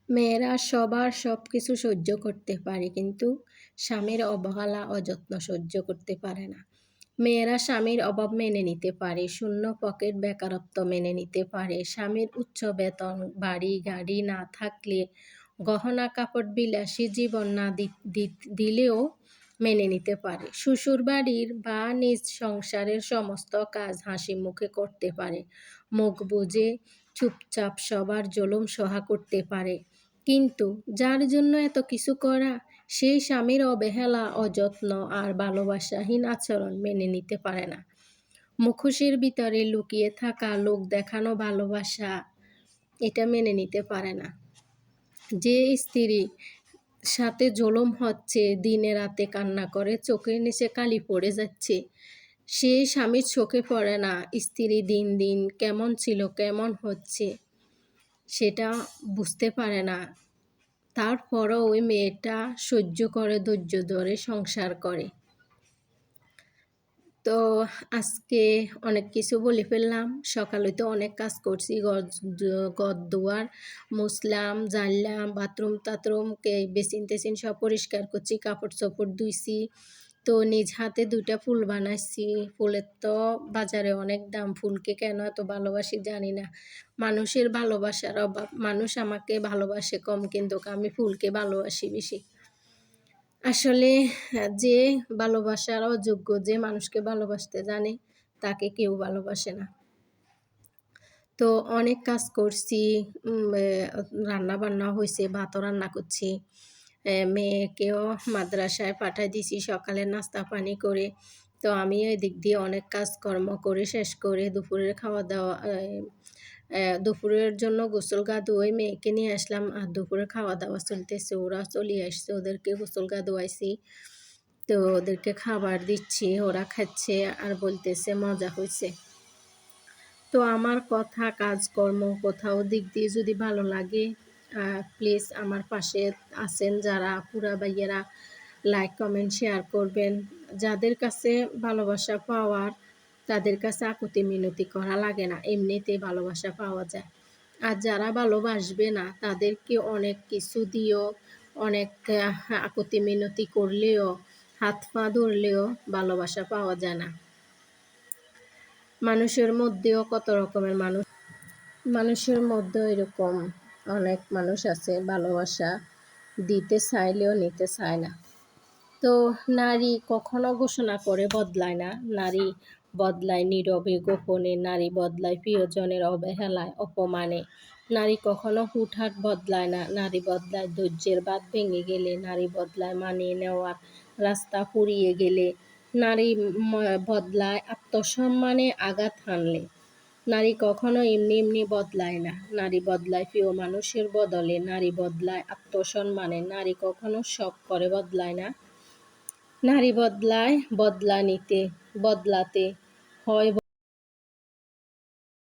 মেয়েরা সবার সবকিছু সহ্য করতে পারে, কিন্তু স্বামীর অবহেলা অযত্ন সহ্য করতে পারে না। মেয়েরা স্বামীর অভাব মেনে নিতে পারে, শূন্য পকেট বেকারত্ব মেনে নিতে পারে, স্বামীর উচ্চ বেতন, বাড়ি গাড়ি না থাকলে, গহনা কাপড় বিলাসী জীবন না দিলেও মেনে নিতে পারে। শ্বশুরবাড়ির বা নিজ সংসারের সমস্ত কাজ হাসি মুখে করতে পারে, মুখ বুজে চুপচাপ সবার জুলুম সহ্য করতে পারে। কিন্তু যার জন্য এত কিছু করা, সেই স্বামীর অবহেলা, অযত্ন আর ভালোবাসাহীন আচরণ মেনে নিতে পারে না। মুখোশের ভিতরে লুকিয়ে থাকা লোক দেখানো ভালোবাসা, এটা মেনে নিতে পারে না। যে স্ত্রী সাথে জুলুম হচ্ছে, দিনে রাতে কান্না করে চোখের নিচে কালি পড়ে যাচ্ছে, সে স্বামীর চোখে পড়ে না স্ত্রী দিন দিন কেমন ছিল, কেমন হচ্ছে, সেটা বুঝতে পারে না। তারপরও ওই মেয়েটা সহ্য করে, ধৈর্য ধরে সংসার করে। তো আজকে অনেক কিছু বলে ফেললাম। সকালে তো অনেক কাজ করছি, ঘর দুয়ার মুছলাম, ঝাড়লাম, বাথরুম বেসিন টেসিন সব পরিষ্কার করছি, কাপড় চোপড় ধুইছি। তো নিজ হাতে 2টা ফুল বানাইছি। ফুলের তো বাজারে অনেক দাম, ফুলকে কেন এত ভালোবাসি জানি না। মানুষের ভালোবাসার অভাব, মানুষ আমাকে ভালোবাসে কম, কিন্তু আমি ফুলকে ভালোবাসি বেশি। আসলে যে ভালোবাসার অযোগ্য, যে মানুষকে ভালোবাসতে জানে, তাকে কেউ ভালোবাসে না। তো অনেক কাজ করছি, রান্না বান্না হয়েছে, ভাতও রান্না করছি, মেয়েকেও মাদ্রাসায় পাঠাই দিছি সকালে নাস্তা পানি করে। তো আমি এই দিক দিয়ে অনেক কাজকর্ম করে শেষ করে দুপুরের খাওয়া দাওয়া, দুপুরের জন্য গোসল গা ধুয়ে মেয়েকে নিয়ে আসলাম, আর দুপুরে খাওয়া দাওয়া চলতেছে, ওরা চলে আসছে, ওদেরকে গোসল গা ধোয়াইছি। তো ওদেরকে খাবার দিচ্ছি, ওরা খাচ্ছে আর বলতেছে মজা হয়েছে। তো আমার কথা, কাজকর্ম কোথাও দিক দিয়ে যদি ভালো লাগে, প্লিজ আমার পাশে আছেন যারা আপুরা ভাইয়েরা, লাইক কমেন্ট শেয়ার করবেন। যাদের কাছে ভালোবাসা পাওয়ার, তাদের কাছে আকুতি মিনতি করা লাগে না, এমনিতেই ভালোবাসা পাওয়া যায়। আর যারা ভালোবাসবে না, তাদেরকে অনেক কিছু দিয়েও, অনেক আকুতি মিনতি করলেও, হাত পা ধরলেও ভালোবাসা পাওয়া যায় না। মানুষের মধ্যেও কত রকমের মানুষের মধ্যেও এরকম অনেক মানুষ আছে, ভালোবাসা দিতে চাইলেও নিতে চায় না। তো নারী কখনো ঘোষণা করে বদলায় না, নারী বদলায় নীরবে গোপনে, নারী বদলায় প্রিয়জনের অবহেলায়, অপমানে। নারী কখনো হুটহাট বদলায় না, নারী বদলায় ধৈর্যের বাঁধ ভেঙে গেলে, নারী বদলায় মানিয়ে নেওয়ার রাস্তা ফুরিয়ে গেলে, নারী বদলায় আত্মসম্মানে আঘাত হানলে। নারী কখনো এমনি এমনি বদলায় না, নারী বদলায় প্রিয় মানুষের বদলে, নারী বদলায় আত্মসম্মানে। নারী কখনো শখ করে বদলায় না, নারী বদলায় বদলাতে হয়।